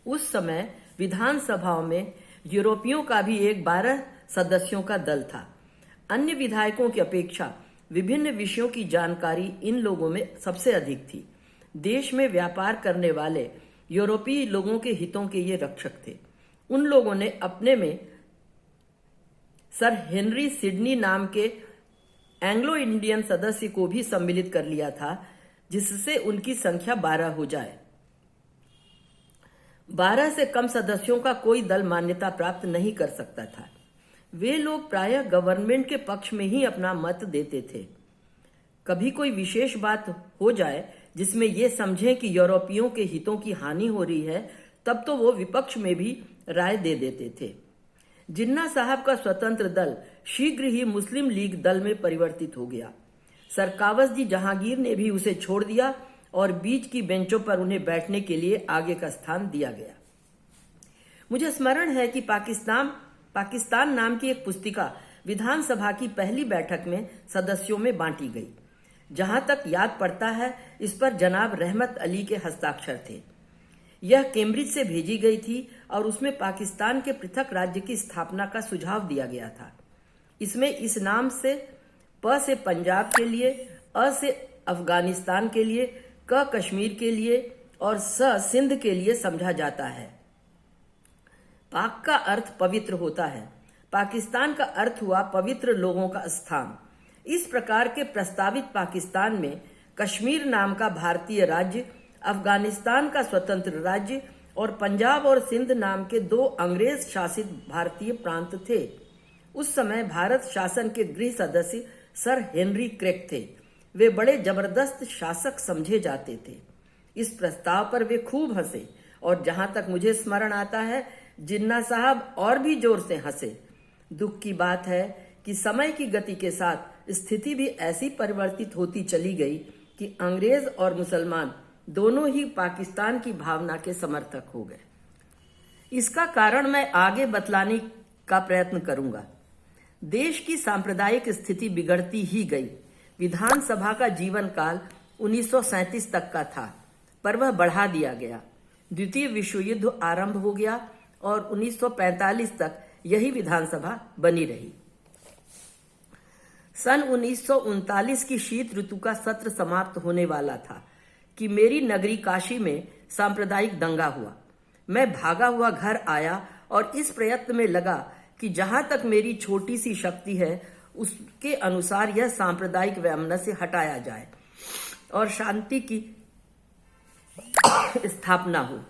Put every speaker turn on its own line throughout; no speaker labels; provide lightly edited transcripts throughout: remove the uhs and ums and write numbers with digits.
उस समय विधानसभाओं में यूरोपियों का भी एक 12 सदस्यों का दल था। अन्य विधायकों की अपेक्षा विभिन्न विषयों की जानकारी इन लोगों में सबसे अधिक थी। देश में व्यापार करने वाले यूरोपीय लोगों के हितों के ये रक्षक थे। उन लोगों ने अपने में सर हेनरी सिडनी नाम के एंग्लो इंडियन सदस्य को भी सम्मिलित कर लिया था, जिससे उनकी संख्या 12 हो जाए। 12 से कम सदस्यों का कोई दल मान्यता प्राप्त नहीं कर सकता था। वे लोग प्रायः गवर्नमेंट के पक्ष में ही अपना मत देते थे। कभी कोई विशेष बात हो जाए जिसमें ये समझें कि यूरोपियों के हितों की हानि हो रही है, तब तो वो विपक्ष में भी राय दे देते थे। जिन्ना साहब का स्वतंत्र दल शीघ्र ही मुस्लिम लीग दल में परिवर्तित हो गया। सर कावस जी जहांगीर ने भी उसे छोड़ दिया और बीच की बेंचों पर उन्हें बैठने के लिए आगे का स्थान दिया गया। मुझे स्मरण है कि पाकिस्तान नाम की एक पुस्तिका विधानसभा की पहली बैठक में सदस्यों में बांटी गई। जहां तक याद पड़ता है, इस पर जनाब रहमत अली के हस्ताक्षर थे। यह कैम्ब्रिज से भेजी गई थी और उसमें पाकिस्तान के पृथक राज्य की स्थापना का सुझाव दिया गया था। इसमें इस नाम से प से पंजाब के लिए, अ से अफगानिस्तान के लिए, क कश्मीर के लिए और स सिंध के लिए समझा जाता है। पाक का अर्थ पवित्र होता है। पाकिस्तान का अर्थ हुआ पवित्र लोगों का स्थान। इस प्रकार के प्रस्तावित पाकिस्तान में कश्मीर नाम का भारतीय राज्य, अफगानिस्तान का स्वतंत्र राज्य और पंजाब और सिंध नाम के 2 अंग्रेज शासित भारतीय प्रांत थे। उस समय भारत शासन के गृह सदस्य सर हेनरी क्रेग थे। वे बड़े जबरदस्त शासक समझे जाते थे। इस प्रस्ताव पर वे खूब हंसे और जहां तक मुझे स्मरण आता है, जिन्ना साहब और भी जोर से हंसे। दुख की बात है कि समय की गति के साथ स्थिति भी ऐसी परिवर्तित होती चली गई कि अंग्रेज और मुसलमान दोनों ही पाकिस्तान की भावना के समर्थक हो गए। इसका कारण मैं आगे बतलाने का प्रयत्न करूंगा। देश की सांप्रदायिक स्थिति बिगड़ती ही गई। विधानसभा का जीवन काल 1937 तक का था, पर वह बढ़ा दिया गया। द्वितीय विश्व युद्ध आरंभ हो गया और 1945 तक यही विधानसभा बनी रही। सन 1939 की शीत ऋतु का सत्र समाप्त होने वाला था कि मेरी नगरी काशी में सांप्रदायिक दंगा हुआ। मैं भागा हुआ घर आया और इस प्रयत्न में लगा कि जहां तक मेरी छोटी सी शक्ति है, उसके अनुसार यह सांप्रदायिक वैमनस्य हटाया जाए और शांति की स्थापना हो।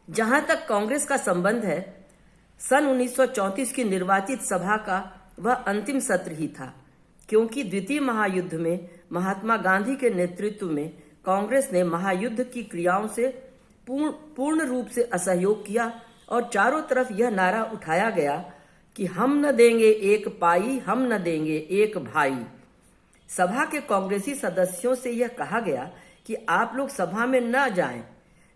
जहां तक कांग्रेस का संबंध है, सन 1934 की निर्वाचित सभा का वह अंतिम सत्र ही था, क्योंकि द्वितीय महायुद्ध में महात्मा गांधी के नेतृत्व में कांग्रेस ने महायुद्ध की क्रियाओं से पूर्ण रूप से असहयोग किया और चारों तरफ यह नारा उठाया गया कि हम न देंगे एक पाई, हम न देंगे एक भाई। सभा के कांग्रेसी सदस्यों से यह कहा गया कि आप लोग सभा में न जाएं।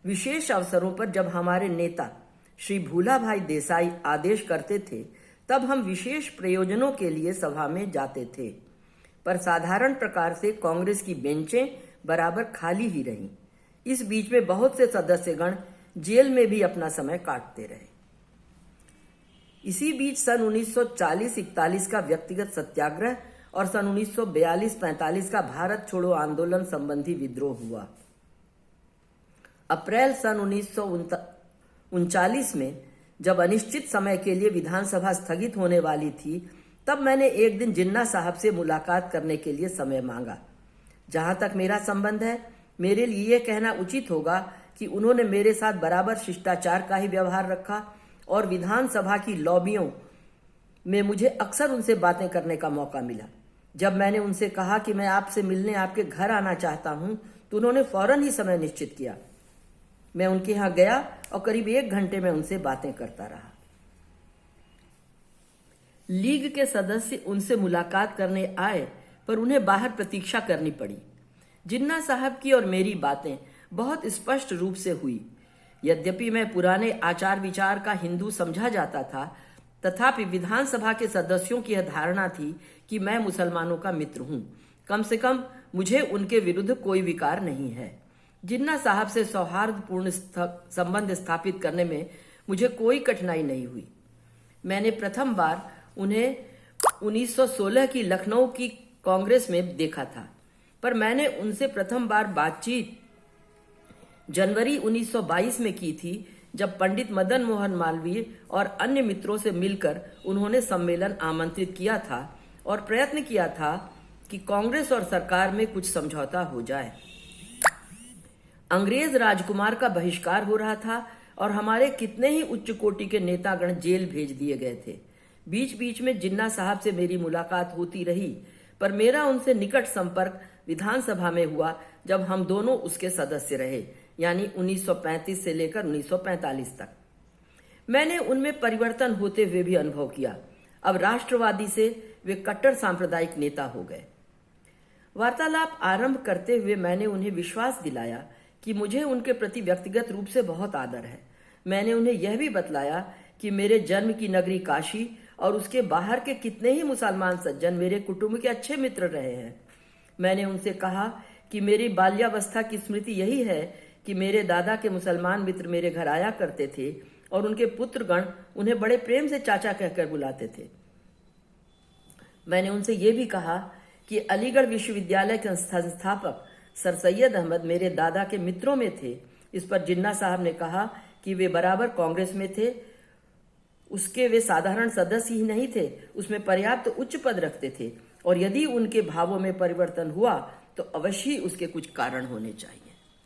विशेष अवसरों पर जब हमारे नेता श्री भूला भाई देसाई आदेश करते थे, तब हम विशेष प्रयोजनों के लिए सभा में जाते थे, पर साधारण प्रकार से कांग्रेस की बेंचें बराबर खाली ही रहीं। इस बीच में बहुत से सदस्यगण जेल में भी अपना समय काटते रहे। इसी बीच सन 1940-41 का व्यक्तिगत सत्याग्रह और सन 1942-45 का भारत छोड़ो आंदोलन संबंधी विद्रोह हुआ। अप्रैल सन 1939 में जब अनिश्चित समय के लिए विधानसभा स्थगित होने वाली थी, तब मैंने एक दिन जिन्ना साहब से मुलाकात करने के लिए समय मांगा। जहां तक मेरा संबंध है, मेरे लिए यह कहना उचित होगा कि उन्होंने मेरे साथ बराबर शिष्टाचार का ही व्यवहार रखा और विधानसभा की लॉबियों में मुझे अक्सर उनसे बातें करने का मौका मिला। जब मैंने उनसे कहा कि मैं आपसे मिलने आपके घर आना चाहता हूं, तो उन्होंने फौरन ही समय निश्चित किया। मैं उनके यहां गया और करीब 1 घंटे में उनसे बातें करता रहा। लीग के सदस्य उनसे मुलाकात करने आए, पर उन्हें बाहर प्रतीक्षा करनी पड़ी। जिन्ना साहब की और मेरी बातें बहुत स्पष्ट रूप से हुई। यद्यपि मैं पुराने आचार विचार का हिंदू समझा जाता था, तथापि विधानसभा के सदस्यों की यह धारणा थी कि मैं मुसलमानों का मित्र हूं। कम से कम मुझे उनके विरुद्ध कोई विकार नहीं है। जिन्ना साहब से सौहार्दपूर्ण संबंध स्थापित करने में मुझे कोई कठिनाई नहीं हुई। मैंने प्रथम बार उन्हें 1916 की लखनऊ की कांग्रेस में देखा था, पर मैंने उनसे प्रथम बार बातचीत जनवरी 1922 में की थी, जब पंडित मदन मोहन मालवीय और अन्य मित्रों से मिलकर उन्होंने सम्मेलन आमंत्रित किया था और प्रयत्न किया था कि कांग्रेस और सरकार में कुछ समझौता हो जाए। अंग्रेज राजकुमार का बहिष्कार हो रहा था और हमारे कितने ही उच्च कोटि के नेतागण जेल भेज दिए गए थे। बीच बीच में जिन्ना साहब से मेरी मुलाकात होती रही, पर मेरा उनसे निकट संपर्क विधानसभा में हुआ जब हम दोनों उसके सदस्य रहे, यानी 1935 से लेकर 1945 तक। मैंने उनमें परिवर्तन होते हुए भी अनुभव किया। अब राष्ट्रवादी से वे कट्टर सांप्रदायिक नेता हो गए। वार्तालाप आरंभ करते हुए मैंने उन्हें विश्वास दिलाया कि मुझे उनके प्रति व्यक्तिगत रूप से बहुत आदर है। मैंने उन्हें यह भी बतलाया कि मेरे जन्म की नगरी काशी और उसके बाहर के कितने ही मुसलमान सज्जन मेरे कुटुंब के अच्छे मित्र रहे हैं। मैंने उनसे कहा कि मेरी बाल्यावस्था की स्मृति यही है कि मेरे दादा के मुसलमान मित्र मेरे घर आया करते थे और उनके पुत्रगण उन्हें बड़े प्रेम से चाचा कहकर बुलाते थे। मैंने उनसे ये भी कहा कि अलीगढ़ विश्वविद्यालय के संस्थापक सर सैयद अहमद मेरे दादा के मित्रों में थे। इस पर जिन्ना साहब ने कहा कि वे बराबर कांग्रेस में थे, उसके वे साधारण सदस्य ही नहीं थे, उसमें पर्याप्त उच्च पद रखते थे और यदि उनके भावों में परिवर्तन हुआ तो अवश्य उसके कुछ कारण होने चाहिए।